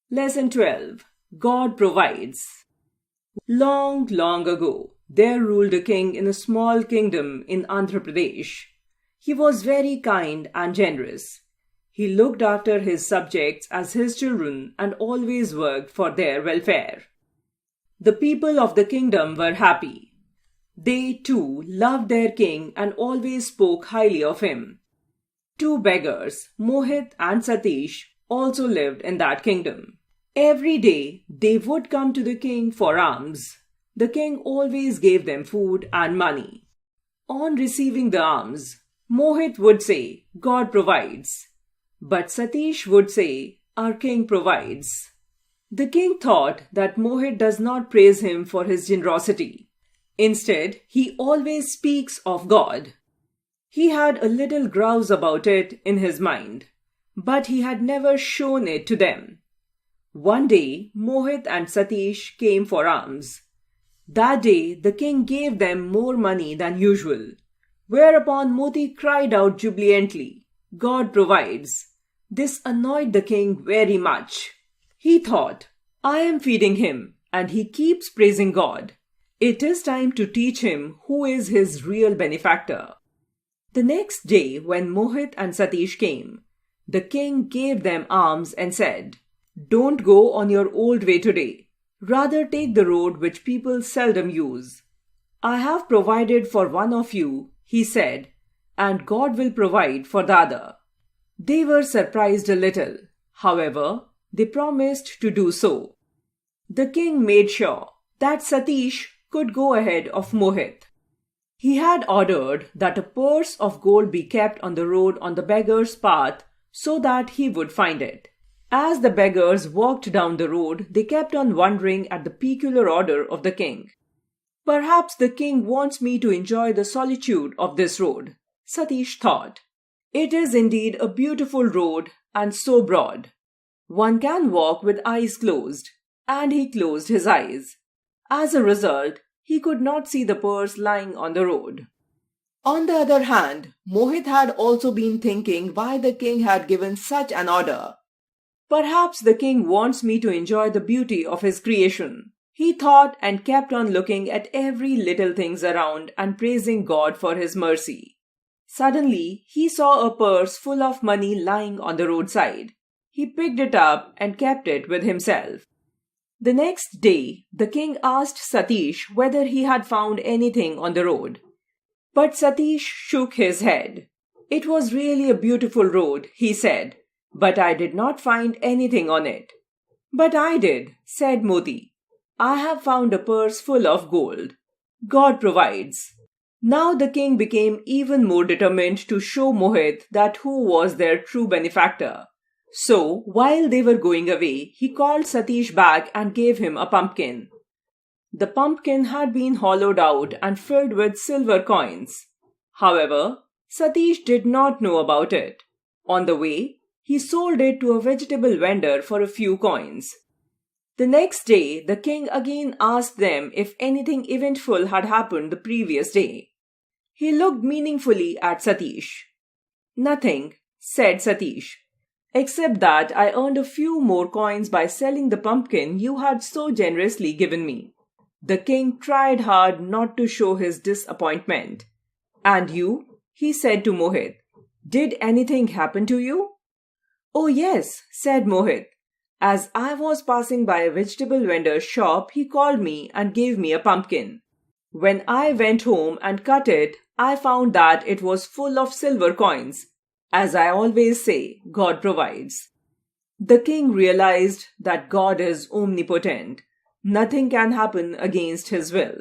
Lesson 12. God provides. Long, long ago, there ruled a king in a small kingdom in Andhra Pradesh. He was very kind and generous. He looked after his subjects as his children and always worked for their welfare. The people of the kingdom were happy. They, too, loved their king and always spoke highly of him. Two beggars, Mohit and Satish, also lived in that kingdom. Every day, they would come to the king for alms. The king always gave them food and money. On receiving the alms, Mohit would say, God provides. But Satish would say, our king provides. The king thought that Mohit does not praise him for his generosity. Instead, he always speaks of God. He had a little grouse about it in his mind, but he had never shown it to them. One day, Mohit and Satish came for alms. That day, the king gave them more money than usual, whereupon Moti cried out jubilantly, God provides. This annoyed the king very much. He thought, I am feeding him, and he keeps praising God. It is time to teach him who is his real benefactor. The next day, when Mohit and Satish came, the king gave them alms and said, Don't go on your old way today. Rather take the road which people seldom use. I have provided for one of you, he said, and God will provide for the other. They were surprised a little. However, they promised to do so. The king made sure that Satish could go ahead of Mohit. He had ordered that a purse of gold be kept on the road on the beggar's path so that he would find it. As the beggars walked down the road, they kept on wondering at the peculiar order of the king. Perhaps the king wants me to enjoy the solitude of this road, Satish thought. It is indeed a beautiful road and so broad. One can walk with eyes closed, and he closed his eyes. As a result, he could not see the purse lying on the road. On the other hand, Mohit had also been thinking why the king had given such an order. Perhaps the king wants me to enjoy the beauty of his creation. He thought and kept on looking at every little things around and praising God for his mercy. Suddenly, he saw a purse full of money lying on the roadside. He picked it up and kept it with himself. The next day, the king asked Satish whether he had found anything on the road. But Satish shook his head. It was really a beautiful road, he said, but I did not find anything on it. But I did, said Moti. I have found a purse full of gold. God provides. Now the king became even more determined to show Mohit that who was their true benefactor. So, while they were going away, he called Satish back and gave him a pumpkin. The pumpkin had been hollowed out and filled with silver coins. However, Satish did not know about it. On the way, he sold it to a vegetable vendor for a few coins. The next day, the king again asked them if anything eventful had happened the previous day. He looked meaningfully at Satish. Nothing, said Satish, except that I earned a few more coins by selling the pumpkin you had so generously given me. The king tried hard not to show his disappointment. And you? He said to Mohit. Did anything happen to you? Oh yes, said Mohit. As I was passing by a vegetable vendor's shop, he called me and gave me a pumpkin. When I went home and cut it, I found that it was full of silver coins. As I always say, God provides. The king realized that God is omnipotent. Nothing can happen against his will.